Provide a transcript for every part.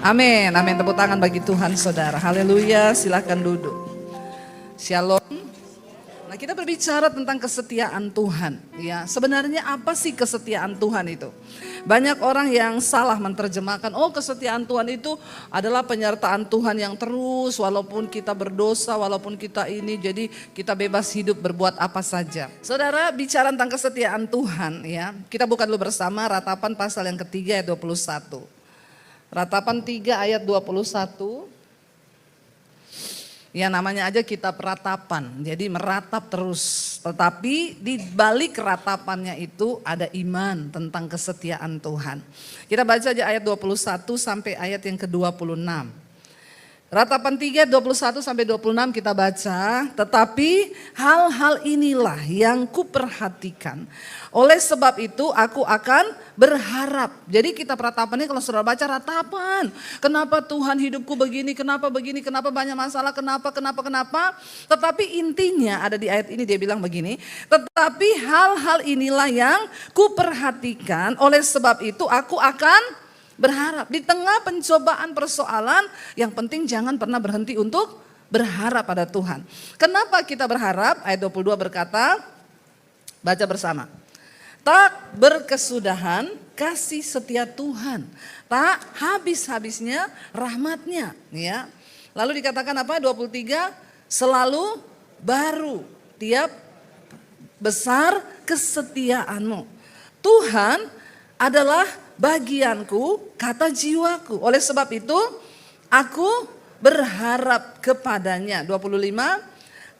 Amin, amin. Tepuk tangan bagi Tuhan saudara. Haleluya, silakan duduk. Shalom. Nah, kita berbicara tentang kesetiaan Tuhan. Ya, sebenarnya apa sih kesetiaan Tuhan itu? Banyak orang yang salah menerjemahkan, oh kesetiaan Tuhan itu adalah penyertaan Tuhan yang terus walaupun kita berdosa, walaupun kita ini, jadi kita bebas hidup berbuat apa saja. Saudara, bicara tentang kesetiaan Tuhan ya, kita buka dulu bersama Ratapan pasal yang ketiga ayat 21. Ratapan 3 ayat 21. Ya namanya aja kitab ratapan, jadi meratap terus. Tetapi di balik ratapannya itu ada iman tentang kesetiaan Tuhan. Kita baca aja ayat 21 sampai ayat yang ke-26. Ratapan 3, 21 sampai 26 kita baca. Tetapi hal-hal inilah yang kuperhatikan. Oleh sebab itu aku akan berharap. Jadi kita ratapannya kalau saudara baca ratapan. Kenapa Tuhan hidupku begini, kenapa banyak masalah, kenapa. Tetapi intinya ada di ayat ini dia bilang begini. Tetapi hal-hal inilah yang kuperhatikan. Oleh sebab itu aku akan berharap. Di tengah pencobaan persoalan, yang penting jangan pernah berhenti untuk berharap pada Tuhan. Kenapa kita berharap? Ayat 22 berkata, baca bersama. Tak berkesudahan kasih setia Tuhan, tak habis-habisnya rahmatnya. Ya. Lalu dikatakan apa? 23, selalu baru tiap besar kesetiaanmu. Tuhan adalah bagianku, kata jiwaku. Oleh sebab itu aku berharap kepadanya. 25,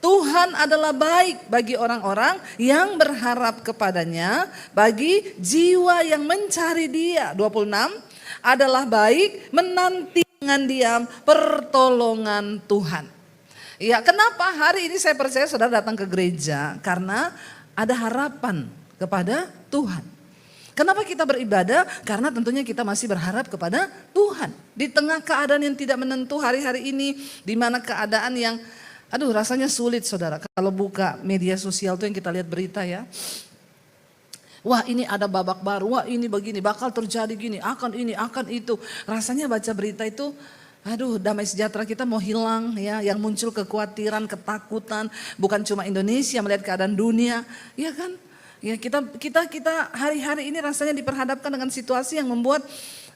Tuhan adalah baik bagi orang-orang yang berharap kepadanya, bagi jiwa yang mencari Dia. 26, adalah baik menanti dengan diam pertolongan Tuhan. Ya, kenapa hari ini saya percaya saudara datang ke gereja? Karena ada harapan kepada Tuhan. Kenapa kita beribadah? Karena tentunya kita masih berharap kepada Tuhan. Di tengah keadaan yang tidak menentu hari-hari ini, di mana keadaan yang rasanya sulit saudara. Kalau buka media sosial tuh yang kita lihat berita ya. Wah ini ada babak baru, wah ini begini, bakal terjadi gini, akan itu. Rasanya baca berita itu, damai sejahtera kita mau hilang ya. Yang muncul kekhawatiran, ketakutan, bukan cuma Indonesia melihat keadaan dunia, ya kan? Ya kita hari-hari ini rasanya diperhadapkan dengan situasi yang membuat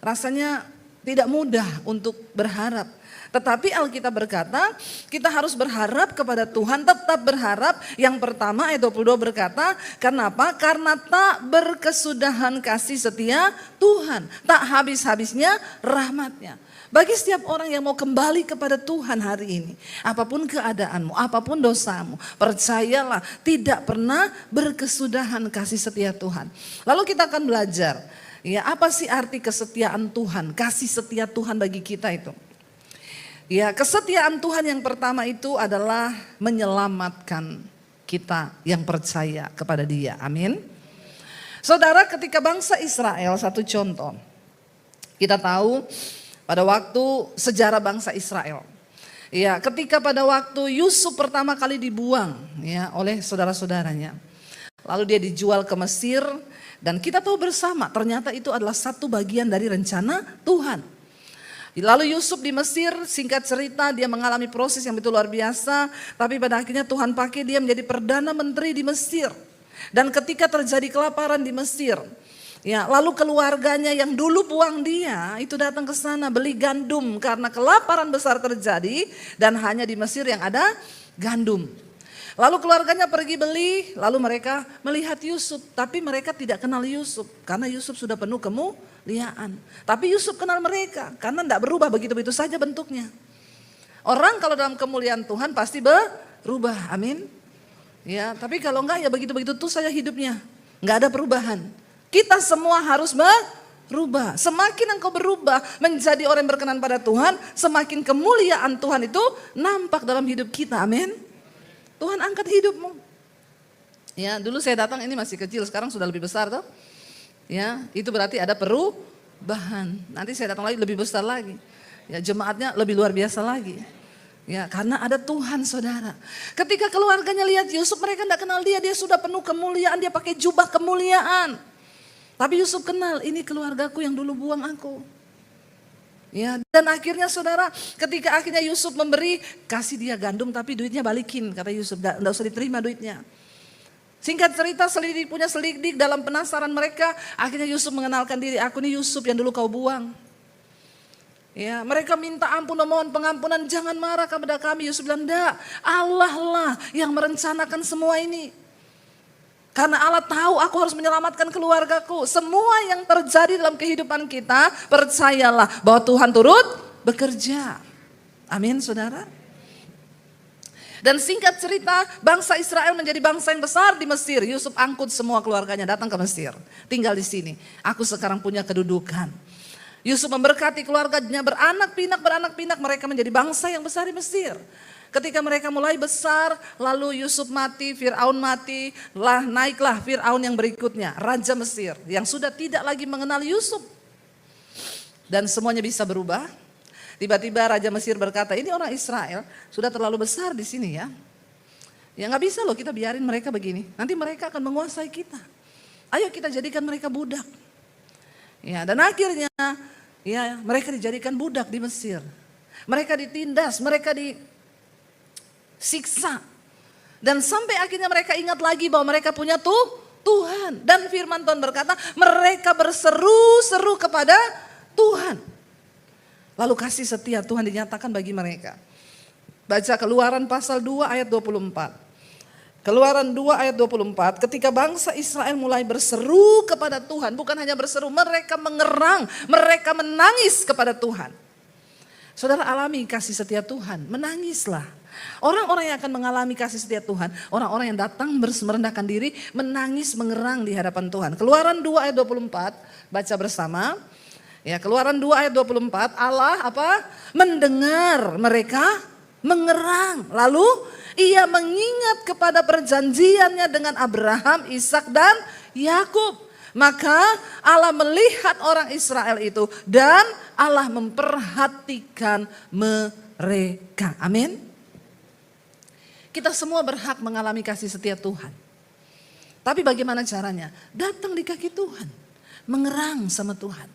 rasanya tidak mudah untuk berharap. Tetapi Alkitab berkata kita harus berharap kepada Tuhan, tetap berharap. Yang pertama ayat 22 berkata, kenapa? Karena tak berkesudahan kasih setia Tuhan, tak habis-habisnya rahmatnya. Bagi setiap orang yang mau kembali kepada Tuhan hari ini, apapun keadaanmu, apapun dosamu, percayalah tidak pernah berkesudahan kasih setia Tuhan. Lalu kita akan belajar, ya apa sih arti kesetiaan Tuhan, kasih setia Tuhan bagi kita itu. Ya kesetiaan Tuhan yang pertama itu adalah menyelamatkan kita yang percaya kepada Dia, amin. Saudara, ketika bangsa Israel, satu contoh, kita tahu pada waktu sejarah bangsa Israel. Ya, ketika pada waktu Yusuf pertama kali dibuang ya oleh saudara-saudaranya. Lalu dia dijual ke Mesir dan kita tahu bersama ternyata itu adalah satu bagian dari rencana Tuhan. Lalu Yusuf di Mesir, singkat cerita dia mengalami proses yang betul luar biasa. Tapi pada akhirnya Tuhan pakai dia menjadi Perdana Menteri di Mesir. Dan ketika terjadi kelaparan di Mesir, ya, lalu keluarganya yang dulu buang dia itu datang ke sana beli gandum karena kelaparan besar terjadi dan hanya di Mesir yang ada gandum. Lalu keluarganya pergi beli, lalu mereka melihat Yusuf, tapi mereka tidak kenal Yusuf karena Yusuf sudah penuh kemuliaan. Tapi Yusuf kenal mereka karena tidak berubah begitu-begitu saja bentuknya. Orang kalau dalam kemuliaan Tuhan pasti berubah, amin. Ya, tapi kalau enggak ya begitu-begitu tuh saja hidupnya, enggak ada perubahan. Kita semua harus berubah. Semakin engkau berubah menjadi orang yang berkenan pada Tuhan, semakin kemuliaan Tuhan itu nampak dalam hidup kita. Amin. Tuhan angkat hidupmu. Ya, dulu saya datang ini masih kecil, sekarang sudah lebih besar toh. Ya, itu berarti ada perubahan. Nanti saya datang lagi lebih besar lagi. Ya, jemaatnya lebih luar biasa lagi. Ya, karena ada Tuhan saudara. Ketika keluarganya lihat Yusuf, mereka tidak kenal dia sudah penuh kemuliaan, dia pakai jubah kemuliaan. Tapi Yusuf kenal, ini keluargaku yang dulu buang aku. Ya, dan akhirnya saudara, ketika akhirnya Yusuf memberi, kasih dia gandum tapi duitnya balikin, kata Yusuf, enggak usah diterima duitnya. Singkat cerita, selidik dalam penasaran mereka, akhirnya Yusuf mengenalkan diri, aku ini Yusuf yang dulu kau buang. Ya, mereka minta ampun, memohon pengampunan, jangan marah kepada kami. Yusuf bilang, enggak, Allah lah yang merencanakan semua ini. Karena Allah tahu aku harus menyelamatkan keluargaku. Semua yang terjadi dalam kehidupan kita, percayalah bahwa Tuhan turut bekerja. Amin, saudara. Dan singkat cerita, bangsa Israel menjadi bangsa yang besar di Mesir. Yusuf angkut semua keluarganya datang ke Mesir. Tinggal di sini. Aku sekarang punya kedudukan. Yusuf memberkati keluarganya beranak pinak, mereka menjadi bangsa yang besar di Mesir. Ketika mereka mulai besar, lalu Yusuf mati, Fir'aun mati, naiklah Fir'aun yang berikutnya, Raja Mesir, yang sudah tidak lagi mengenal Yusuf. Dan semuanya bisa berubah. Tiba-tiba Raja Mesir berkata, ini orang Israel sudah terlalu besar di sini ya. Ya nggak bisa loh kita biarin mereka begini, nanti mereka akan menguasai kita. Ayo kita jadikan mereka budak. Ya, dan akhirnya ya mereka dijadikan budak di Mesir. Mereka ditindas, mereka disiksa. Dan sampai akhirnya mereka ingat lagi bahwa mereka punya Tuhan. Dan firman Tuhan berkata, mereka berseru-seru kepada Tuhan. Lalu kasih setia Tuhan dinyatakan bagi mereka. Baca Keluaran pasal 2 ayat 24. Keluaran 2 ayat 24, ketika bangsa Israel mulai berseru kepada Tuhan, bukan hanya berseru, mereka mengerang, mereka menangis kepada Tuhan. Saudara alami kasih setia Tuhan, menangislah. Orang-orang yang akan mengalami kasih setia Tuhan, orang-orang yang datang merendahkan diri, menangis, mengerang di hadapan Tuhan. Keluaran 2 ayat 24, baca bersama. Ya, Keluaran 2 ayat 24, Allah mendengar mereka mengerang. Lalu ia mengingat kepada perjanjiannya dengan Abraham, Ishak dan Yakub. Maka Allah melihat orang Israel itu dan Allah memperhatikan mereka. Amin. Kita semua berhak mengalami kasih setia Tuhan. Tapi bagaimana caranya? Datang di kaki Tuhan, mengerang sama Tuhan.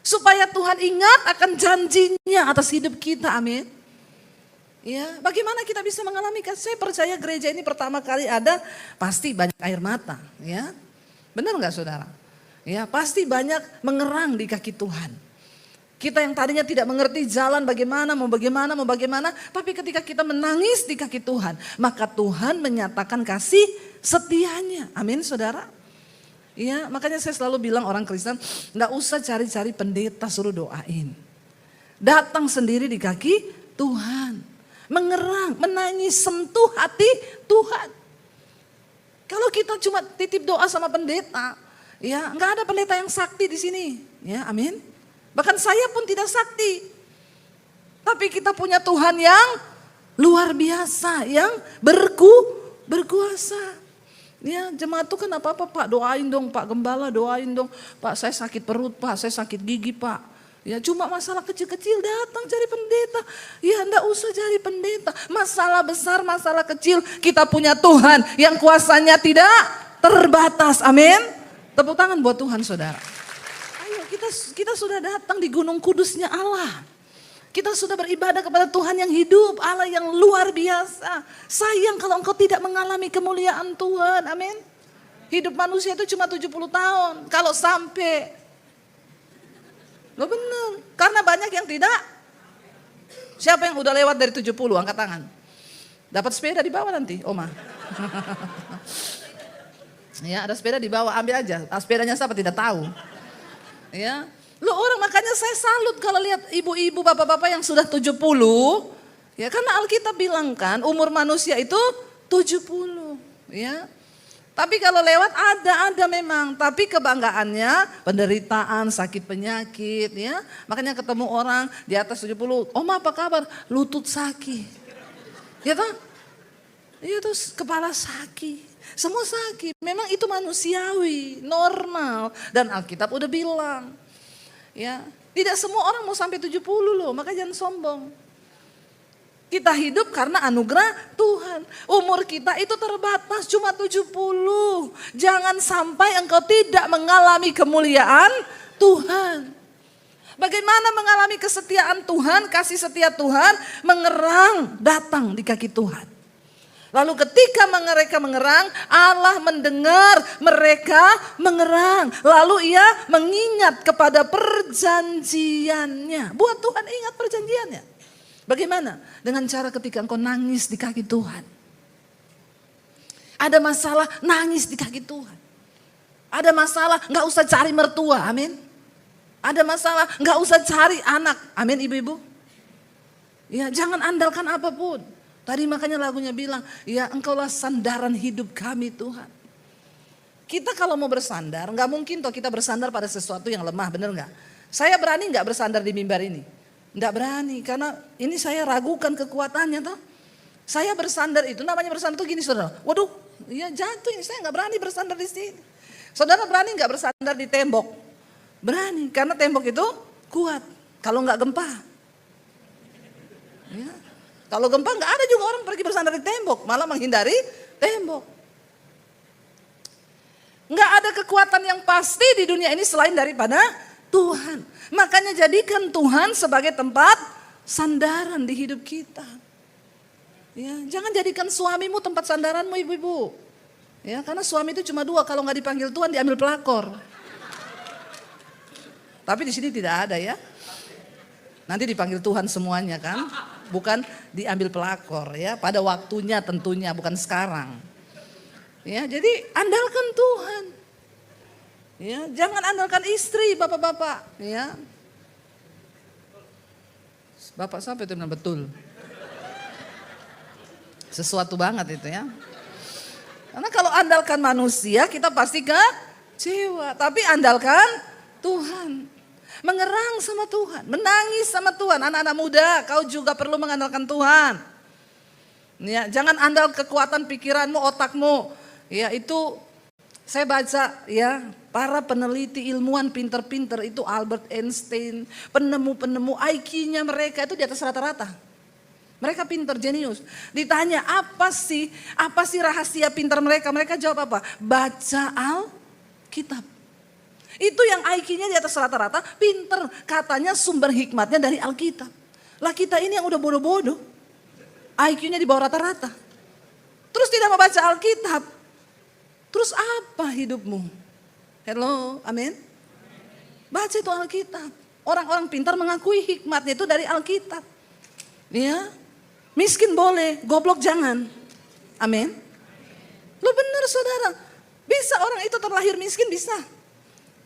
Supaya Tuhan ingat akan janjinya atas hidup kita, amin. Ya, bagaimana kita bisa mengalami kasih? Saya percaya gereja ini pertama kali ada, pasti banyak air mata, ya. Benar nggak saudara? Ya, pasti banyak mengerang di kaki Tuhan. Kita yang tadinya tidak mengerti jalan bagaimana, tapi ketika kita menangis di kaki Tuhan, maka Tuhan menyatakan kasih setianya, amin saudara. Ya, makanya saya selalu bilang orang Kristen, enggak usah cari-cari pendeta suruh doain. Datang sendiri di kaki Tuhan. Mengerang, menangis, sentuh hati Tuhan. Kalau kita cuma titip doa sama pendeta, ya enggak ada pendeta yang sakti di sini. Ya, amin. Bahkan saya pun tidak sakti. Tapi kita punya Tuhan yang luar biasa, yang berkuasa. Ya, jemaat tuh kan apa-apa Pak, doain dong Pak Gembala, doain dong Pak, saya sakit perut Pak, saya sakit gigi Pak. Ya cuma masalah kecil-kecil datang cari pendeta. Ya enggak usah cari pendeta. Masalah besar, masalah kecil, kita punya Tuhan yang kuasanya tidak terbatas. Amin. Tepuk tangan buat Tuhan saudara. Ayo kita sudah datang di Gunung Kudusnya Allah. Kita sudah beribadah kepada Tuhan yang hidup, Allah yang luar biasa. Sayang kalau engkau tidak mengalami kemuliaan Tuhan, amin. Hidup manusia itu cuma 70 tahun, kalau sampai. Loh benar, karena banyak yang tidak. Siapa yang udah lewat dari 70, angkat tangan. Dapat sepeda di bawah nanti, Oma. Ya ada sepeda di bawah, ambil aja. Sepedanya siapa tidak tahu. Ya. Loh orang makanya saya salut kalau lihat ibu-ibu bapak-bapak yang sudah 70. Ya karena Alkitab bilang kan umur manusia itu 70. Ya. Tapi kalau lewat ada memang. Tapi kebanggaannya penderitaan, sakit penyakit. Ya. Makanya ketemu orang di atas 70. Oma apa kabar? Lutut sakit. Ya toh? Iya terus kepala sakit. Semua sakit. Memang itu manusiawi, normal. Dan Alkitab udah bilang. Ya, tidak semua orang mau sampai 70 loh, maka jangan sombong. Kita hidup karena anugerah Tuhan. Umur kita itu terbatas cuma 70. Jangan sampai engkau tidak mengalami kemuliaan Tuhan. Bagaimana mengalami kesetiaan Tuhan, kasih setia Tuhan, mengerang datang di kaki Tuhan. Lalu ketika mereka mengerang, Allah mendengar mereka mengerang. Lalu ia mengingat kepada perjanjiannya. Buat Tuhan ingat perjanjiannya. Bagaimana? Dengan cara ketika engkau nangis di kaki Tuhan. Ada masalah, nangis di kaki Tuhan. Ada masalah, gak usah cari mertua, amin. Ada masalah, gak usah cari anak, amin ibu-ibu. Ya, jangan andalkan apapun. Tadi makanya lagunya bilang, ya engkaulah sandaran hidup kami Tuhan. Kita kalau mau bersandar, gak mungkin toh kita bersandar pada sesuatu yang lemah, bener gak? Saya berani gak bersandar di mimbar ini? Gak berani, karena ini saya ragukan kekuatannya toh. Saya bersandar itu, namanya bersandar itu gini saudara. Waduh, ya jatuh ini, saya gak berani bersandar di sini. Saudara berani gak bersandar di tembok? Berani, karena tembok itu kuat. Kalau gak gempa. Ya. Kalau gempa nggak ada juga orang pergi bersandar di tembok, malah menghindari tembok. Nggak ada kekuatan yang pasti di dunia ini selain daripada Tuhan. Makanya jadikan Tuhan sebagai tempat sandaran di hidup kita. Ya, jangan jadikan suamimu tempat sandaranmu ibu-ibu. Ya, karena suami itu cuma dua, kalau nggak dipanggil Tuhan diambil pelakor. Tapi di sini tidak ada ya. Nanti dipanggil Tuhan semuanya kan. Bukan diambil pelakor ya, pada waktunya tentunya, bukan sekarang. Ya, jadi andalkan Tuhan. Ya, jangan andalkan istri, bapak-bapak, ya. Bapak sampai itu benar betul. Sesuatu banget itu ya. Karena kalau andalkan manusia kita pasti kecewa, tapi andalkan Tuhan. Mengerang sama Tuhan, menangis sama Tuhan. Anak-anak muda, kau juga perlu mengandalkan Tuhan. Ya, jangan andal kekuatan pikiranmu, otakmu. Ya, itu saya baca ya, para peneliti ilmuwan pinter-pinter itu Albert Einstein, penemu-penemu IQ-nya mereka itu di atas rata-rata. Mereka pinter, jenius. Ditanya apa sih rahasia pinter mereka? Mereka jawab apa? Baca Alkitab. Itu yang IQ-nya di atas rata-rata, pinter. Katanya sumber hikmatnya dari Alkitab. Lah kita ini yang udah bodoh-bodoh, IQ-nya di bawah rata-rata. Terus tidak mau baca Alkitab. Terus apa hidupmu? Hello, amin. Baca itu Alkitab. Orang-orang pintar mengakui hikmatnya itu dari Alkitab. Ya, miskin boleh, goblok jangan. Amin. Lo benar saudara, bisa orang itu terlahir miskin bisa.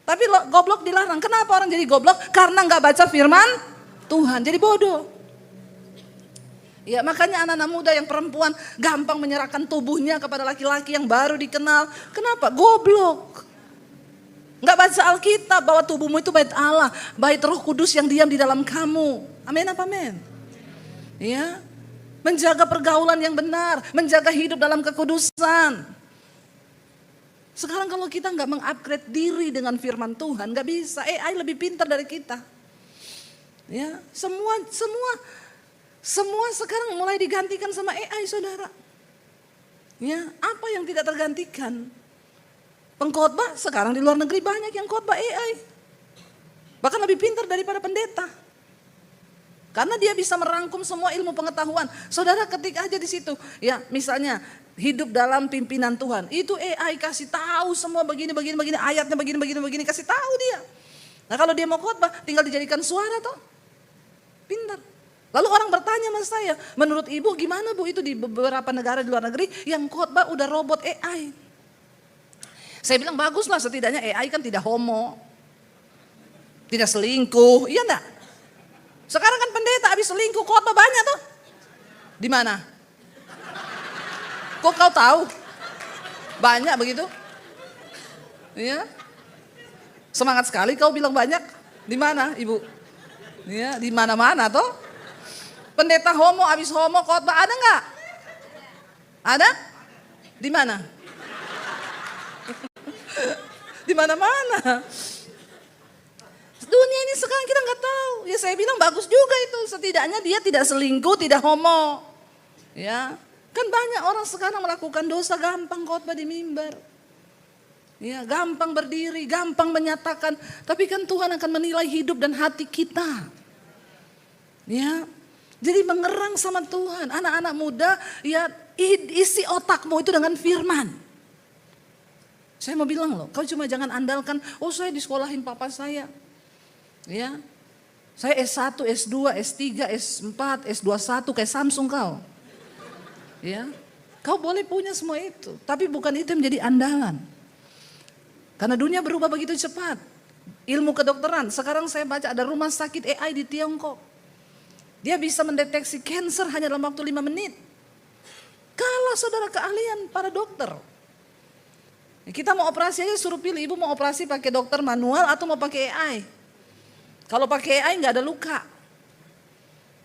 Tapi goblok dilarang. Kenapa orang jadi goblok? Karena nggak baca firman Tuhan. Jadi bodoh. Ya makanya anak-anak muda yang perempuan gampang menyerahkan tubuhnya kepada laki-laki yang baru dikenal. Kenapa? Goblok. Nggak baca Alkitab bahwa tubuhmu itu bait Allah, bait Roh Kudus yang diam di dalam kamu. Amin apa amin? Ya, menjaga pergaulan yang benar, menjaga hidup dalam kekudusan. Sekarang kalau kita nggak mengupgrade diri dengan firman Tuhan, nggak bisa. AI lebih pintar dari kita. Ya, semua sekarang mulai digantikan sama AI, saudara. Ya, apa yang tidak tergantikan? Pengkhotbah sekarang di luar negeri banyak yang khotbah AI. Bahkan lebih pintar daripada pendeta. Karena dia bisa merangkum semua ilmu pengetahuan. Saudara ketik aja di situ. Ya, misalnya hidup dalam pimpinan Tuhan. Itu AI kasih tahu semua begini, ayatnya begini, kasih tahu dia. Nah kalau dia mau khotbah tinggal dijadikan suara toh. Pintar. Lalu orang bertanya sama saya, menurut ibu gimana bu itu di beberapa negara di luar negeri yang khotbah udah robot AI. Saya bilang baguslah, setidaknya AI kan tidak homo. Tidak selingkuh, iya enggak? Sekarang kan pendeta habis selingkuh khotbah banyak tuh. Di mana? Kok kau tahu? Banyak begitu? Iya. Semangat sekali kau bilang banyak. Di mana, Ibu? Iya, di mana-mana toh. Pendeta homo habis homo khotbah ada enggak? Ada? Di mana? Di mana-mana. Dunia ini sekarang kita nggak tahu. Ya saya bilang bagus juga itu. Setidaknya dia tidak selingkuh, tidak homo. Ya, kan banyak orang sekarang melakukan dosa gampang khotbah di mimbar. Ya, gampang berdiri, gampang menyatakan, tapi kan Tuhan akan menilai hidup dan hati kita. Ya. Jadi mengerang sama Tuhan. Anak-anak muda, ya isi otakmu itu dengan firman. Saya mau bilang loh, kau cuma jangan andalkan, oh saya disekolahin papa saya. Ya. Saya S1, S2, S3, S4, S21 kayak Samsung kau. Ya. Kau boleh punya semua itu, tapi bukan itu yang menjadi andalan. Karena dunia berubah begitu cepat. Ilmu kedokteran, sekarang saya baca ada rumah sakit AI di Tiongkok. Dia bisa mendeteksi kanker hanya dalam waktu 5 menit. Kalah saudara keahlian para dokter. Kita mau operasi aja suruh pilih, ibu mau operasi pakai dokter manual atau mau pakai AI. Kalau pakai AI nggak ada luka.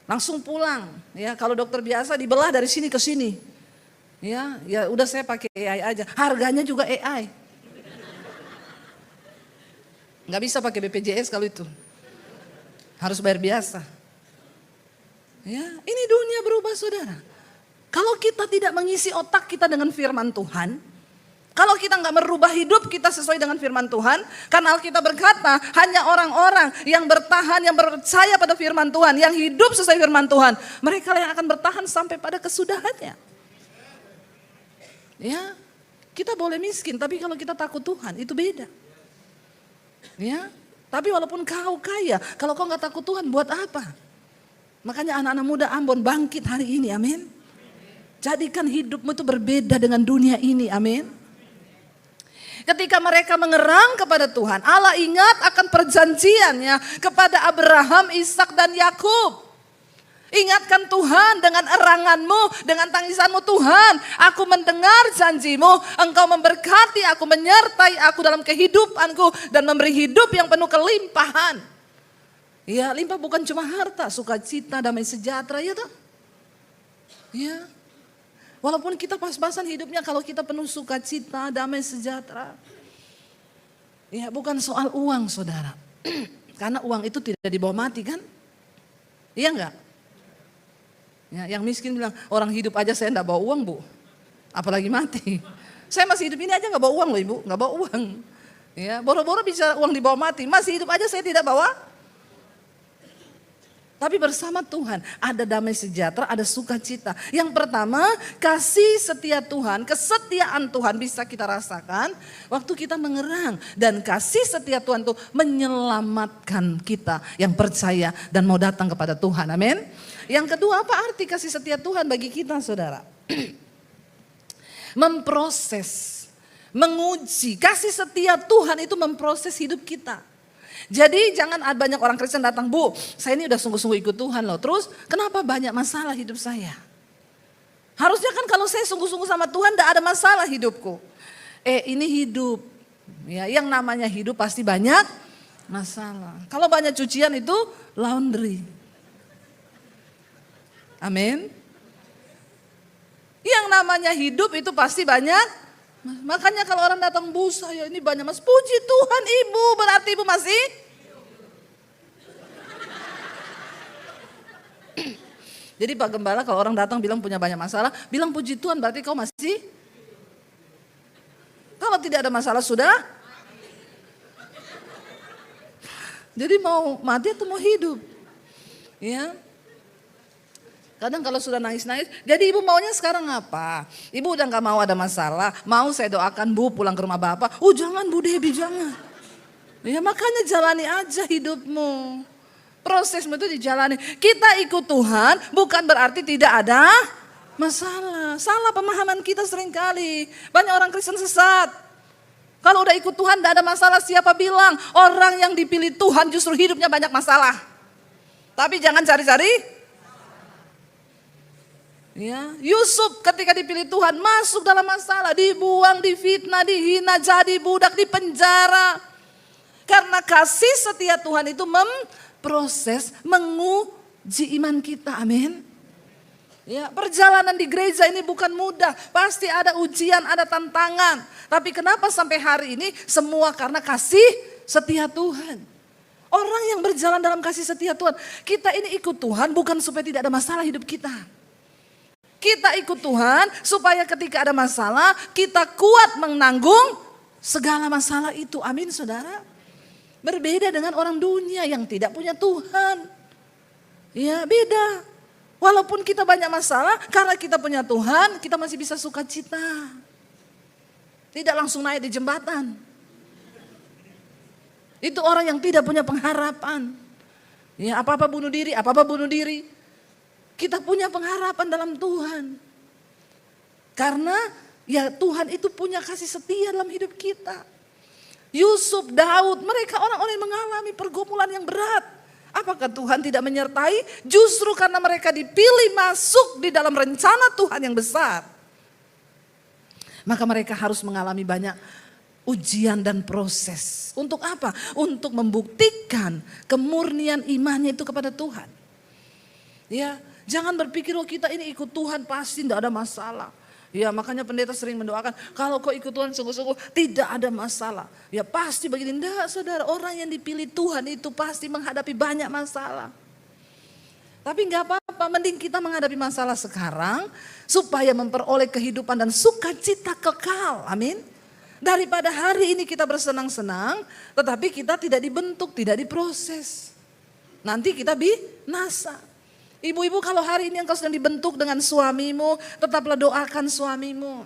Langsung pulang. Ya, kalau dokter biasa dibelah dari sini ke sini. Ya udah saya pakai AI aja. Harganya juga AI. Nggak bisa pakai BPJS kalau itu. Harus bayar biasa. Ya, ini dunia berubah saudara. Kalau kita tidak mengisi otak kita dengan firman Tuhan, kalau kita nggak merubah hidup kita sesuai dengan firman Tuhan, karena Alkitab berkata hanya orang-orang yang bertahan, yang percaya pada firman Tuhan, yang hidup sesuai firman Tuhan, mereka yang akan bertahan sampai pada kesudahannya. Ya, kita boleh miskin, tapi kalau kita takut Tuhan itu beda. Ya, tapi walaupun kau kaya, kalau kau nggak takut Tuhan, buat apa? Makanya anak-anak muda Ambon bangkit hari ini, amin. Jadikan hidupmu itu berbeda dengan dunia ini, amin. Ketika mereka mengerang kepada Tuhan, Allah ingat akan perjanjiannya kepada Abraham, Ishak dan Yakub. Ingatkan Tuhan dengan eranganmu, dengan tangisanmu, Tuhan, aku mendengar janjimu, engkau memberkati aku, menyertai aku dalam kehidupanku dan memberi hidup yang penuh kelimpahan. Ya, limpah bukan cuma harta, sukacita, damai sejahtera, ya toh? Ya. Walaupun kita pas-pasan hidupnya, kalau kita penuh sukacita, damai sejahtera. Ya, bukan soal uang, saudara. Karena uang itu tidak dibawa mati, kan? Iya enggak? Ya, yang miskin bilang, orang hidup aja saya enggak bawa uang, Bu. Apalagi mati. Saya masih hidup ini aja enggak bawa uang loh, Ibu. Enggak bawa uang. Ya, boro-boro bisa uang dibawa mati. Masih hidup aja saya tidak bawa. Tapi bersama Tuhan ada damai sejahtera, ada sukacita. Yang pertama, kasih setia Tuhan, kesetiaan Tuhan bisa kita rasakan waktu kita mengerang. Dan kasih setia Tuhan itu menyelamatkan kita yang percaya dan mau datang kepada Tuhan. Amin. Yang kedua, apa arti kasih setia Tuhan bagi kita, saudara? Memproses, menguji. Kasih setia Tuhan itu memproses hidup kita. Jadi jangan ada banyak orang Kristen datang, Bu, saya ini udah sungguh-sungguh ikut Tuhan loh. Terus kenapa banyak masalah hidup saya? Harusnya kan kalau saya sungguh-sungguh sama Tuhan gak ada masalah hidupku. Ini hidup. Ya, yang namanya hidup pasti banyak masalah. Kalau banyak cucian itu laundry. Amin. Yang namanya hidup itu pasti banyak. Makanya kalau orang datang, Bu saya ini banyak mas, puji Tuhan Ibu, berarti Ibu masih. Jadi Pak Gembala kalau orang datang bilang punya banyak masalah, bilang puji Tuhan berarti kau masih. Kalau tidak ada masalah sudah. Jadi mau mati atau mau hidup? Ya. Kadang kalau sudah nangis-nangis, jadi ibu maunya sekarang apa? Ibu udah gak mau ada masalah, mau saya doakan Bu pulang ke rumah Bapak. Oh jangan Bu Debbie, jangan. Ya makanya jalani aja hidupmu. Prosesmu itu dijalani. Kita ikut Tuhan bukan berarti tidak ada masalah. Salah pemahaman kita seringkali. Banyak orang Kristen sesat. Kalau udah ikut Tuhan gak ada masalah, siapa bilang? Orang yang dipilih Tuhan justru hidupnya banyak masalah. Tapi jangan cari-cari. Ya, Yusuf ketika dipilih Tuhan masuk dalam masalah, dibuang, difitnah, dihina, jadi budak, di penjara. Karena kasih setia Tuhan itu memproses, menguji iman kita. Amin. Ya, perjalanan di gereja ini bukan mudah, pasti ada ujian, ada tantangan. Tapi kenapa sampai hari ini semua karena kasih setia Tuhan. Orang yang berjalan dalam kasih setia Tuhan, kita ini ikut Tuhan bukan supaya tidak ada masalah hidup kita. Kita ikut Tuhan supaya ketika ada masalah kita kuat menanggung segala masalah itu. Amin saudara. Berbeda dengan orang dunia yang tidak punya Tuhan. Ya beda. Walaupun kita banyak masalah, karena kita punya Tuhan, kita masih bisa sukacita. Tidak langsung naik di jembatan. Itu orang yang tidak punya pengharapan. Ya apa-apa bunuh diri, apa-apa bunuh diri. Kita punya pengharapan dalam Tuhan. Karena ya Tuhan itu punya kasih setia dalam hidup kita. Yusuf, Daud, mereka orang-orang yang mengalami pergumulan yang berat. Apakah Tuhan tidak menyertai? Justru karena mereka dipilih masuk di dalam rencana Tuhan yang besar. Maka mereka harus mengalami banyak ujian dan proses. Untuk apa? Untuk membuktikan kemurnian imannya itu kepada Tuhan. Ya, jangan berpikir oh kita ini ikut Tuhan pasti tidak ada masalah. Ya makanya pendeta sering mendoakan, kalau kau ikut Tuhan sungguh-sungguh tidak ada masalah. Ya pasti begini, enggak saudara, orang yang dipilih Tuhan itu pasti menghadapi banyak masalah. Tapi enggak apa-apa, mending kita menghadapi masalah sekarang supaya memperoleh kehidupan dan sukacita kekal, amin. Daripada hari ini kita bersenang-senang tetapi kita tidak dibentuk, tidak diproses. Nanti kita binasa. Ibu-ibu kalau hari ini engkau sedang dibentuk dengan suamimu, tetaplah doakan suamimu.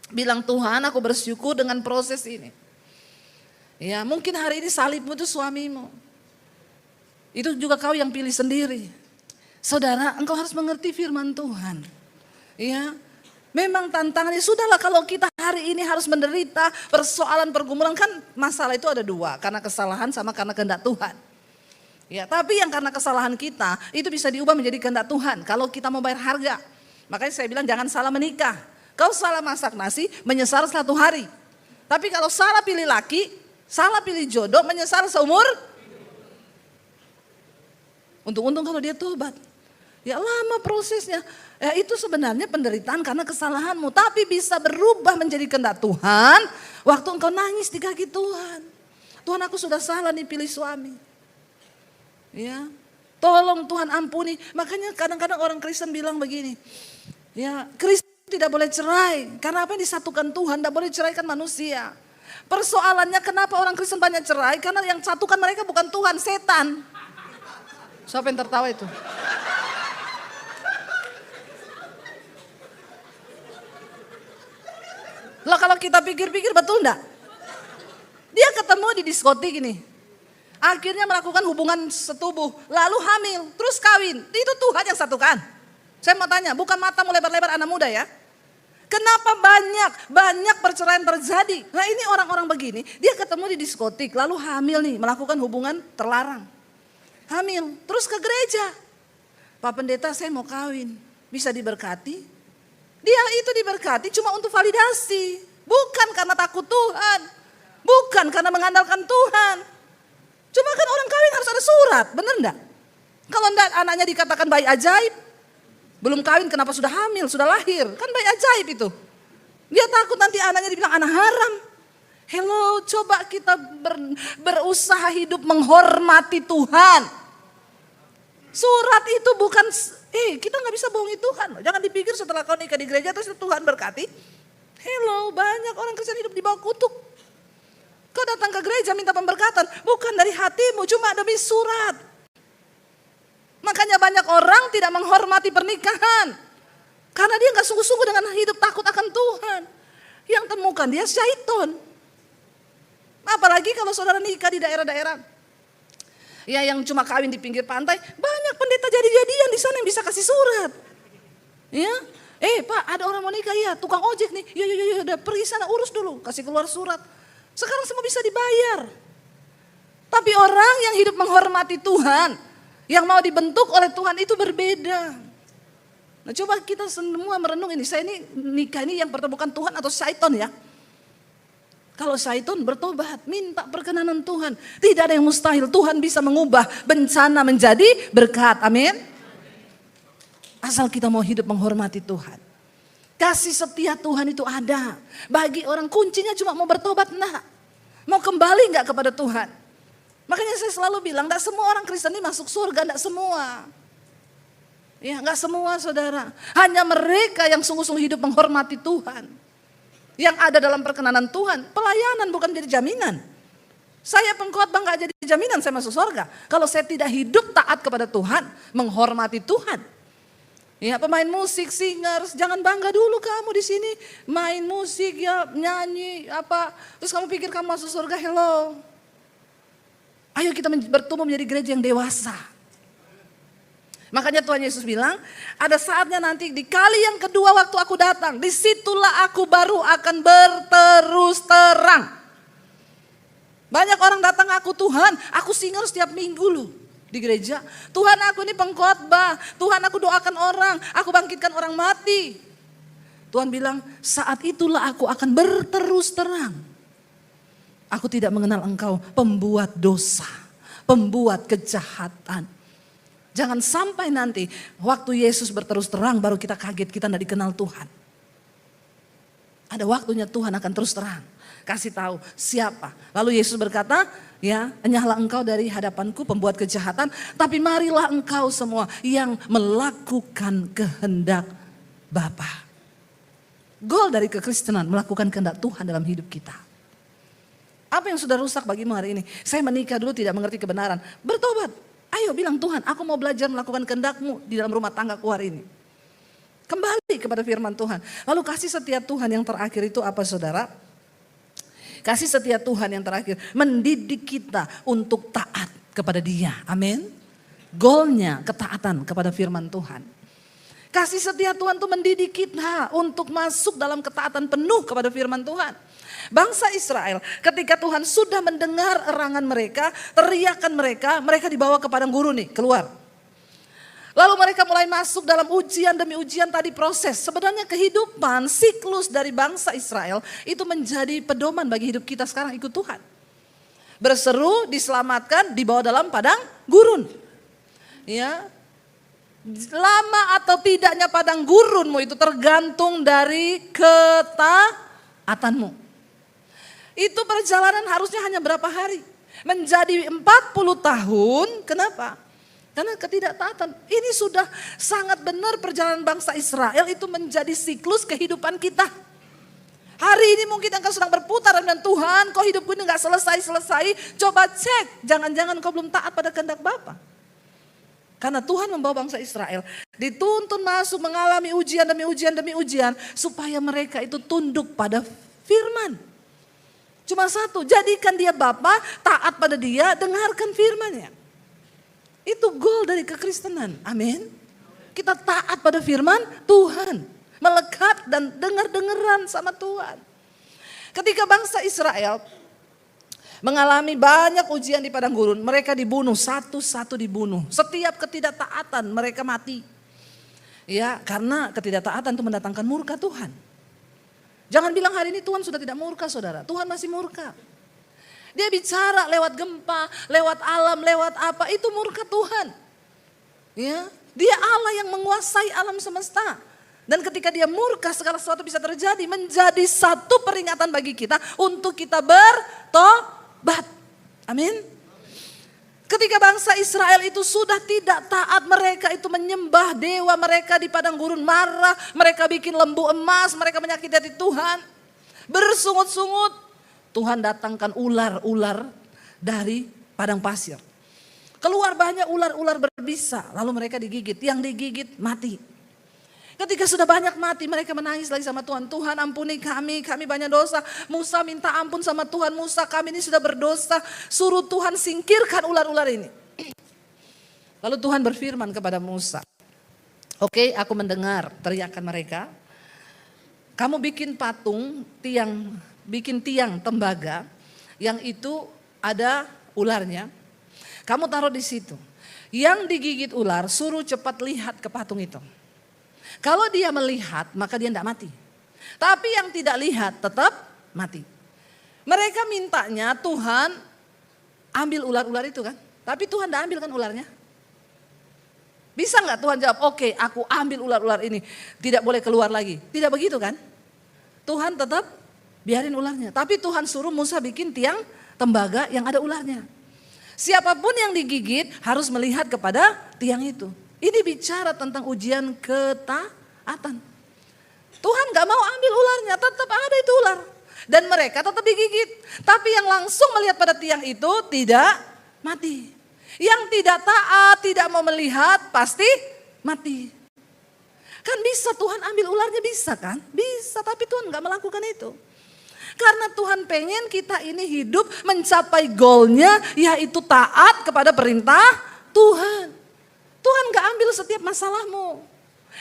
Bilang Tuhan aku bersyukur dengan proses ini. Ya mungkin hari ini salibmu itu suamimu. Itu juga kau yang pilih sendiri. Saudara engkau harus mengerti firman Tuhan. Ya memang tantangannya sudahlah kalau kita hari ini harus menderita persoalan pergumulan kan masalah itu ada dua. Karena kesalahan sama karena kehendak Tuhan. Ya, tapi yang karena kesalahan kita itu bisa diubah menjadi kehendak Tuhan kalau kita mau bayar harga. Makanya saya bilang jangan salah menikah. Kau salah masak nasi menyesal 1 hari. Tapi kalau salah pilih laki, salah pilih jodoh menyesal seumur. Untung-untung kalau dia tobat. Ya lama prosesnya. Ya, itu sebenarnya penderitaan karena kesalahanmu. Tapi bisa berubah menjadi kehendak Tuhan waktu engkau nangis di kaki Tuhan. Tuhan aku sudah salah nih pilih suami. Ya, tolong Tuhan ampuni. Makanya kadang-kadang orang Kristen bilang begini. Ya, Kristen tidak boleh cerai. Karena apa yang disatukan Tuhan, tidak boleh ceraikan manusia. Persoalannya kenapa orang Kristen banyak cerai? Karena yang satukan mereka bukan Tuhan, setan. Siapa yang tertawa itu? Lah kalau kita pikir-pikir betul enggak? Dia ketemu di diskotik ini. Akhirnya melakukan hubungan setubuh, lalu hamil, terus kawin. Itu Tuhan yang satukan. Saya mau tanya, bukan matamu lebar-lebar anak muda ya. Kenapa banyak perceraian terjadi? Nah ini orang-orang begini, dia ketemu di diskotik, lalu hamil nih, melakukan hubungan terlarang. Hamil, terus ke gereja. Pak Pendeta saya mau kawin, bisa diberkati? Dia itu diberkati cuma untuk validasi. Bukan karena takut Tuhan, bukan karena mengandalkan Tuhan. Cuma kan orang kawin harus ada surat, bener enggak? Kalau enggak anaknya dikatakan bayi ajaib, belum kawin kenapa sudah hamil, sudah lahir, kan bayi ajaib itu. Dia takut nanti anaknya dibilang anak haram. Hello, coba kita berusaha hidup menghormati Tuhan. Surat itu bukan, kita nggak bisa bohongi Tuhan. Jangan dipikir setelah kau nikah di gereja terus Tuhan berkati. Hello, banyak orang Kristen hidup di bawah kutuk. Kau datang ke gereja minta pemberkatan, bukan dari hatimu, cuma demi surat. Makanya banyak orang tidak menghormati pernikahan. Karena dia gak sungguh-sungguh dengan hidup takut akan Tuhan. Yang temukan dia syaiton. Apalagi kalau saudara nikah di daerah-daerah. Ya yang cuma kawin di pinggir pantai, banyak pendeta jadi-jadian di sana yang bisa kasih surat. Ya, Pak ada orang mau nikah ya, tukang ojek nih, ya udah pergi sana urus dulu, kasih keluar surat. Sekarang semua bisa dibayar. Tapi orang yang hidup menghormati Tuhan, yang mau dibentuk oleh Tuhan itu berbeda. Nah coba kita semua merenung ini, saya ini nikah ini yang pertemukan Tuhan atau syaiton ya. Kalau syaiton bertobat, minta perkenanan Tuhan. Tidak ada yang mustahil, Tuhan bisa mengubah bencana menjadi berkat, amin. Asal kita mau hidup menghormati Tuhan. Kasih setia Tuhan itu ada. Bagi orang kuncinya cuma mau bertobat enggak. Mau kembali enggak kepada Tuhan. Makanya saya selalu bilang enggak semua orang Kristen ini masuk surga, enggak semua. Ya enggak semua saudara. Hanya mereka yang sungguh-sungguh hidup menghormati Tuhan. Yang ada dalam perkenanan Tuhan, pelayanan bukan jadi jaminan. Saya pengkhotbah gak jadi jaminan saya masuk surga. Kalau saya tidak hidup taat kepada Tuhan, menghormati Tuhan. Ya, pemain musik, singers, jangan bangga dulu kamu di sini main musik ya, nyanyi apa. Terus kamu pikir kamu masuk surga, hello. Ayo kita bertumbuh menjadi gereja yang dewasa. Makanya Tuhan Yesus bilang, ada saatnya nanti di kali yang kedua waktu aku datang, disitulah aku baru akan berterus terang. Banyak orang datang aku, Tuhan, aku singer setiap minggu loh di gereja. Tuhan, aku ini pengkhotbah, Tuhan, aku doakan orang, aku bangkitkan orang mati. Tuhan bilang, saat itulah aku akan berterus terang. Aku tidak mengenal engkau, pembuat dosa, pembuat kejahatan. Jangan sampai nanti waktu Yesus berterus terang baru kita kaget, kita tidak dikenal Tuhan. Ada waktunya Tuhan akan terus terang. Kasih tahu siapa. Lalu Yesus berkata, ya, enyahlah engkau dari hadapanku pembuat kejahatan. Tapi marilah engkau semua yang melakukan kehendak Bapa. Goal dari kekristenan, melakukan kehendak Tuhan dalam hidup kita. Apa yang sudah rusak bagimu hari ini? Saya menikah dulu tidak mengerti kebenaran. Bertobat. Ayo bilang, Tuhan, aku mau belajar melakukan kehendak-Mu di dalam rumah tanggaku hari ini. Kembali kepada firman Tuhan. Lalu kasih setia Tuhan yang terakhir itu apa, saudara? Kasih setia Tuhan yang terakhir mendidik kita untuk taat kepada Dia. Amin. Goalnya ketaatan kepada firman Tuhan. Kasih setia Tuhan itu mendidik kita untuk masuk dalam ketaatan penuh kepada firman Tuhan. Bangsa Israel ketika Tuhan sudah mendengar erangan mereka, teriakan mereka, mereka dibawa ke padang gurun nih, keluar. Lalu mereka mulai masuk dalam ujian demi ujian tadi proses. Sebenarnya kehidupan, siklus dari bangsa Israel itu menjadi pedoman bagi hidup kita sekarang ikut Tuhan. Berseru, diselamatkan, dibawa dalam padang gurun. Ya, lama atau tidaknya padang gurunmu itu tergantung dari ketaatanmu. Itu perjalanan harusnya hanya berapa hari. Menjadi 40 tahun, kenapa? Karena ketidaktaatan. Ini sudah sangat benar perjalanan bangsa Israel itu menjadi siklus kehidupan kita. Hari ini mungkin engkau sedang berputar dengan Tuhan, kau hidupku ini gak selesai-selesai. Coba cek, jangan-jangan kau belum taat pada kehendak Bapa. Karena Tuhan membawa bangsa Israel dituntun masuk mengalami ujian demi ujian demi ujian. Supaya mereka itu tunduk pada firman. Cuma satu, jadikan dia Bapa, taat pada Dia, dengarkan firman-Nya. Itu goal dari kekristenan, amin. Kita taat pada firman Tuhan, melekat dan dengar-dengeran sama Tuhan. Ketika bangsa Israel mengalami banyak ujian di padang gurun, mereka dibunuh, satu-satu dibunuh. Setiap ketidaktaatan mereka mati. Ya, karena ketidaktaatan itu mendatangkan murka Tuhan. Jangan bilang hari ini Tuhan sudah tidak murka, saudara. Tuhan masih murka. Dia bicara lewat gempa, lewat alam, lewat apa, itu murka Tuhan. Ya, Dia Allah yang menguasai alam semesta. Dan ketika Dia murka, segala sesuatu bisa terjadi, menjadi satu peringatan bagi kita untuk kita bertobat. Amin. Ketika bangsa Israel itu sudah tidak taat, mereka itu menyembah dewa mereka di padang gurun, marah, mereka bikin lembu emas, mereka menyakiti hati Tuhan. Bersungut-sungut, Tuhan datangkan ular-ular dari padang pasir. Keluar banyak ular-ular berbisa, lalu mereka digigit, yang digigit mati. Ketika sudah banyak mati, mereka menangis lagi sama Tuhan. Tuhan, ampuni kami banyak dosa. Musa minta ampun sama Tuhan. Musa, kami ini sudah berdosa. Suruh Tuhan singkirkan ular-ular ini. Lalu Tuhan berfirman kepada Musa. Oke, aku mendengar teriakan mereka. Kamu bikin patung, bikin tiang tembaga. Yang itu ada ularnya. Kamu taruh di situ. Yang digigit ular, suruh cepat lihat ke patung itu. Kalau dia melihat, maka dia tidak mati. Tapi yang tidak lihat tetap mati. Mereka mintanya Tuhan ambil ular-ular itu kan. Tapi Tuhan tidak ambil kan ularnya. Bisa nggak Tuhan jawab, oke, aku ambil ular-ular ini. Tidak boleh keluar lagi. Tidak begitu kan. Tuhan tetap biarin ularnya. Tapi Tuhan suruh Musa bikin tiang tembaga yang ada ularnya. Siapapun yang digigit harus melihat kepada tiang itu. Ini bicara tentang ujian ketaatan. Tuhan gak mau ambil ularnya, tetap ada itu ular. Dan mereka tetap digigit. Tapi yang langsung melihat pada tiang itu tidak mati. Yang tidak taat, tidak mau melihat pasti mati. Kan bisa Tuhan ambil ularnya, bisa kan? Bisa, tapi Tuhan gak melakukan itu. Karena Tuhan pengen kita ini hidup mencapai goalnya, yaitu taat kepada perintah Tuhan. Tuhan gak ambil setiap masalahmu.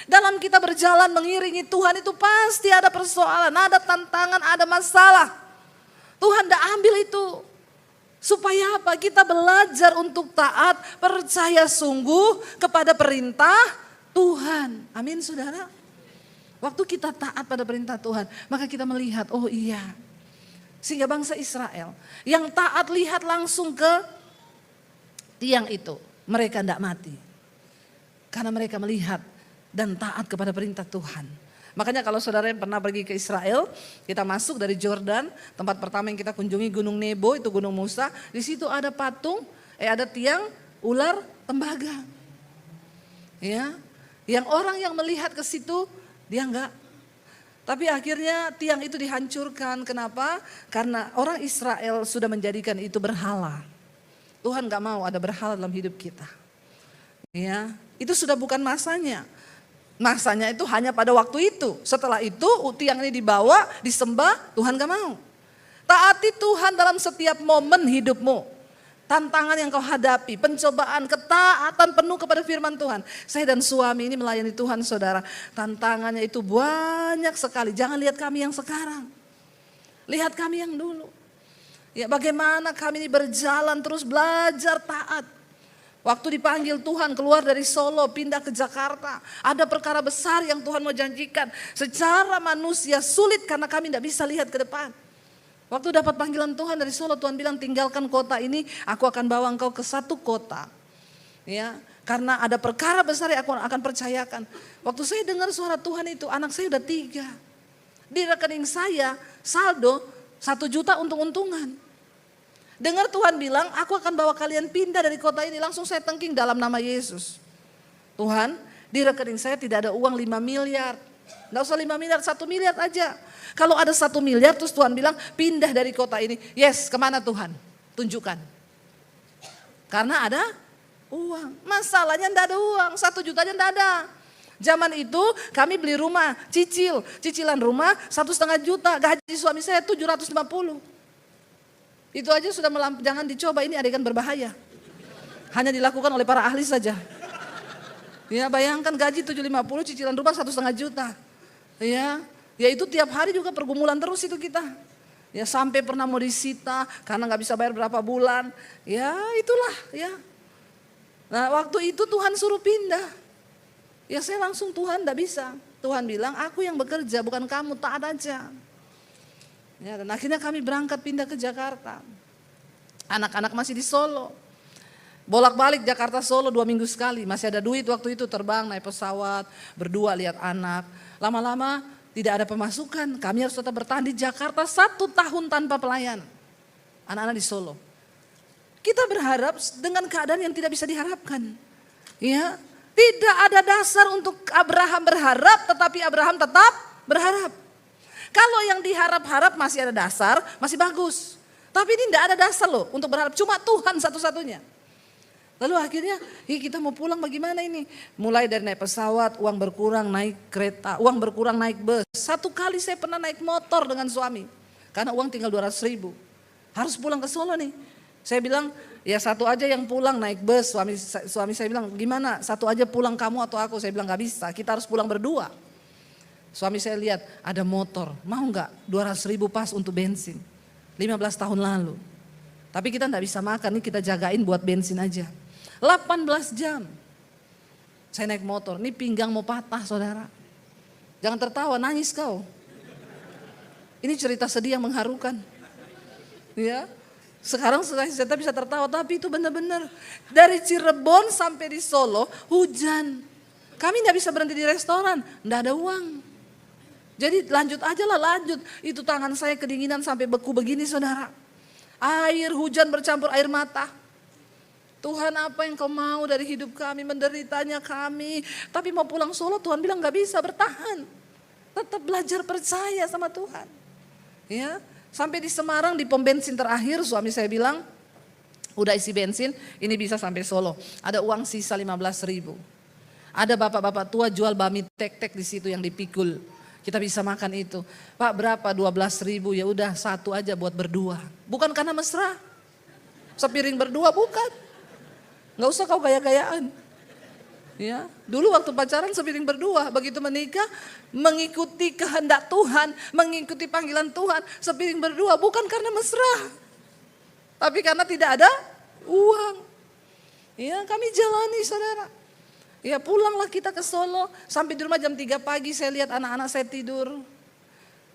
Dalam kita berjalan mengiringi Tuhan itu pasti ada persoalan, ada tantangan, ada masalah. Tuhan gak ambil itu. Supaya apa? Kita belajar untuk taat, percaya sungguh kepada perintah Tuhan. Amin saudara. Waktu kita taat pada perintah Tuhan, maka kita melihat, oh iya. Sehingga bangsa Israel yang taat lihat langsung ke tiang itu. Mereka tidak mati. Karena mereka melihat dan taat kepada perintah Tuhan. Makanya kalau saudara yang pernah pergi ke Israel, kita masuk dari Jordan, tempat pertama yang kita kunjungi Gunung Nebo, itu Gunung Musa. Di situ ada patung, ada tiang ular tembaga. Ya, yang orang yang melihat ke situ, dia enggak. Tapi akhirnya tiang itu dihancurkan. Kenapa? Karena orang Israel sudah menjadikan itu berhala. Tuhan enggak mau ada berhala dalam hidup kita. Ya, itu sudah bukan masanya. Masanya itu hanya pada waktu itu. Setelah itu tiang ini dibawa, disembah, Tuhan gak mau. Taati Tuhan dalam setiap momen hidupmu. Tantangan yang kau hadapi, pencobaan, ketaatan penuh kepada firman Tuhan. Saya dan suami ini melayani Tuhan saudara. Tantangannya itu banyak sekali. Jangan lihat kami yang sekarang. Lihat kami yang dulu. Ya, bagaimana kami ini berjalan terus belajar taat. Waktu dipanggil Tuhan keluar dari Solo pindah ke Jakarta. Ada perkara besar yang Tuhan mau janjikan. Secara manusia sulit karena kami tidak bisa lihat ke depan. Waktu dapat panggilan Tuhan dari Solo, Tuhan bilang tinggalkan kota ini, aku akan bawa engkau ke satu kota. Ya, karena ada perkara besar yang aku akan percayakan. Waktu saya dengar suara Tuhan itu, anak saya udah 3. Di rekening saya saldo 1 juta untung-untungan. Dengar Tuhan bilang, aku akan bawa kalian pindah dari kota ini. Langsung saya tengking dalam nama Yesus. Tuhan, di rekening saya tidak ada uang 5 miliar. Nggak usah 5 miliar, 1 miliar aja. Kalau ada 1 miliar terus Tuhan bilang, pindah dari kota ini. Yes, kemana Tuhan? Tunjukkan. Karena ada uang. Masalahnya enggak ada uang, 1 juta aja enggak ada. Zaman itu kami beli rumah, cicilan rumah 1,5 juta. Gaji suami saya 750. Itu aja sudah jangan dicoba, ini adegan berbahaya. Hanya dilakukan oleh para ahli saja. Ya, bayangkan gaji 750, cicilan rumah 1,5 juta. Ya, itu tiap hari juga pergumulan terus itu kita. Ya, sampai pernah mau disita karena nggak bisa bayar berapa bulan. Ya, itulah ya. Nah, waktu itu Tuhan suruh pindah. Ya, saya langsung Tuhan nggak bisa. Tuhan bilang, aku yang bekerja bukan kamu, taat aja. Ya, dan akhirnya kami berangkat pindah ke Jakarta. Anak-anak masih di Solo. Bolak-balik Jakarta Solo 2 minggu sekali. Masih ada duit waktu itu, terbang naik pesawat, berdua lihat anak. Lama-lama tidak ada pemasukan. Kami harus tetap bertahan di Jakarta 1 tahun tanpa pelayan. Anak-anak di Solo. Kita berharap dengan keadaan yang tidak bisa diharapkan. Ya, tidak ada dasar untuk Abraham berharap, tetapi Abraham tetap berharap. Kalau yang diharap-harap masih ada dasar, masih bagus. Tapi ini tidak ada dasar loh untuk berharap. Cuma Tuhan satu-satunya. Lalu akhirnya kita mau pulang bagaimana ini? Mulai dari naik pesawat, uang berkurang naik kereta, uang berkurang naik bus. 1 kali saya pernah naik motor dengan suami. Karena uang tinggal 200.000. Harus pulang ke Solo nih. Saya bilang ya 1 aja yang pulang naik bus. Suami saya bilang gimana 1 aja pulang kamu atau aku? Saya bilang gak bisa, kita harus pulang berdua. Suami saya lihat ada motor, mau nggak 200.000 pas untuk bensin, 15 tahun lalu. Tapi kita nggak bisa makan, nih kita jagain buat bensin aja. 18 jam saya naik motor, ini pinggang mau patah saudara. Jangan tertawa, nangis kau. Ini cerita sedih yang mengharukan. Ya, sekarang saya bisa tertawa, tapi itu benar-benar. Dari Cirebon sampai di Solo, hujan. Kami nggak bisa berhenti di restoran, nggak ada uang. Jadi lanjut aja lah, lanjut. Itu tangan saya kedinginan sampai beku begini saudara. Air hujan bercampur air mata. Tuhan, apa yang kau mau dari hidup kami, menderitanya kami. Tapi mau pulang Solo Tuhan bilang gak bisa, bertahan. Tetap belajar percaya sama Tuhan. Ya, sampai di Semarang di pom bensin terakhir suami saya bilang, udah isi bensin, ini bisa sampai Solo. Ada uang sisa 15.000. Ada bapak-bapak tua jual bami tek-tek di situ yang dipikul. Kita bisa makan itu. Pak berapa? 12.000, ya udah satu aja buat berdua. Bukan karena mesra. Sepiring berdua bukan. Nggak usah kau gaya-gayaan. Ya, dulu waktu pacaran sepiring berdua, begitu menikah mengikuti kehendak Tuhan, mengikuti panggilan Tuhan, sepiring berdua bukan karena mesra. Tapi karena tidak ada uang. Ya, kami jalani saudara. Ya, pulanglah kita ke Solo, sampai di rumah jam 3 pagi saya lihat anak-anak saya tidur.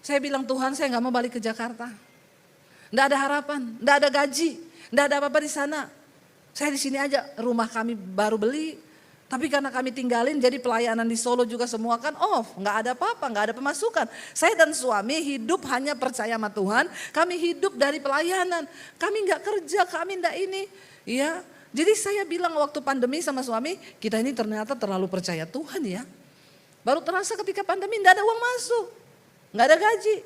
Saya bilang, Tuhan, saya nggak mau balik ke Jakarta. Nggak ada harapan, nggak ada gaji, nggak ada apa-apa di sana. Saya di sini aja, rumah kami baru beli. Tapi karena kami tinggalin, jadi pelayanan di Solo juga semua kan off. Nggak ada apa-apa, nggak ada pemasukan. Saya dan suami hidup hanya percaya sama Tuhan. Kami hidup dari pelayanan. Kami nggak kerja, kami nggak ini. Ya, jadi saya bilang waktu pandemi sama suami, kita ini ternyata terlalu percaya Tuhan ya. Baru terasa ketika pandemi nggak ada uang masuk. Nggak ada gaji.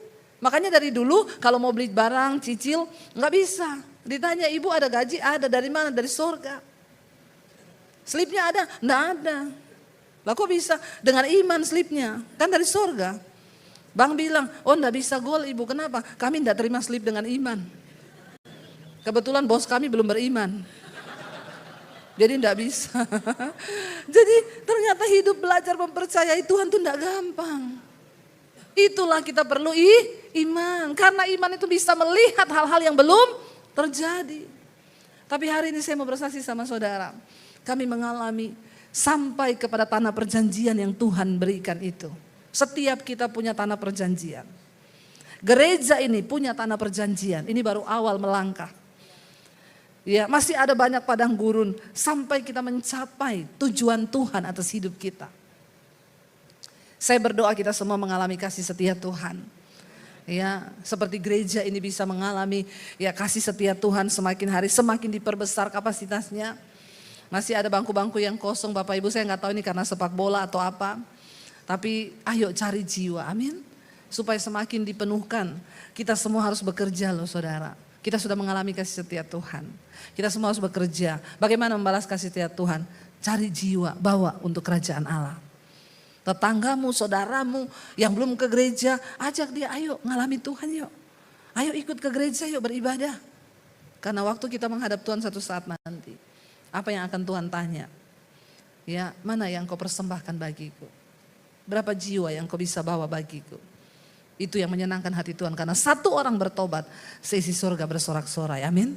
Makanya dari dulu kalau mau beli barang, cicil, nggak bisa. Ditanya, ibu ada gaji? Ada, dari mana? Dari surga. Slipnya ada? Nggak ada. Lah kok bisa? Dengan iman slipnya. Kan dari surga. Bang bilang, oh nggak bisa gol ibu. Kenapa? Kami nggak terima slip dengan iman. Kebetulan bos kami belum beriman. Jadi nggak bisa. Jadi ternyata hidup belajar mempercayai Tuhan itu nggak gampang. Itulah kita perlu iman. Karena iman itu bisa melihat hal-hal yang belum terjadi. Tapi hari ini saya mau bersaksi sama saudara. Kami mengalami sampai kepada tanah perjanjian yang Tuhan berikan itu. Setiap kita punya tanah perjanjian. Gereja ini punya tanah perjanjian. Ini baru awal melangkah. Ya, masih ada banyak padang gurun sampai kita mencapai tujuan Tuhan atas hidup kita. Saya berdoa kita semua mengalami kasih setia Tuhan. Ya, seperti gereja ini bisa mengalami ya kasih setia Tuhan semakin hari semakin diperbesar kapasitasnya. Masih ada bangku-bangku yang kosong Bapak Ibu, saya nggak tahu ini karena sepak bola atau apa. Tapi ayo cari jiwa, amin. Supaya semakin dipenuhkan. Kita semua harus bekerja loh saudara. Kita sudah mengalami kasih setia Tuhan. Kita semua harus bekerja. Bagaimana membalas kasih setia Tuhan? Cari jiwa, bawa untuk kerajaan Allah. Tetanggamu, saudaramu yang belum ke gereja, ajak dia, ayo ngalami Tuhan yuk. Ayo ikut ke gereja yuk beribadah. Karena waktu kita menghadap Tuhan satu saat nanti. Apa yang akan Tuhan tanya? Ya, mana yang kau persembahkan bagiku? Berapa jiwa yang kau bisa bawa bagiku? Itu yang menyenangkan hati Tuhan. Karena satu orang bertobat, seisi surga bersorak-sorai. Amin.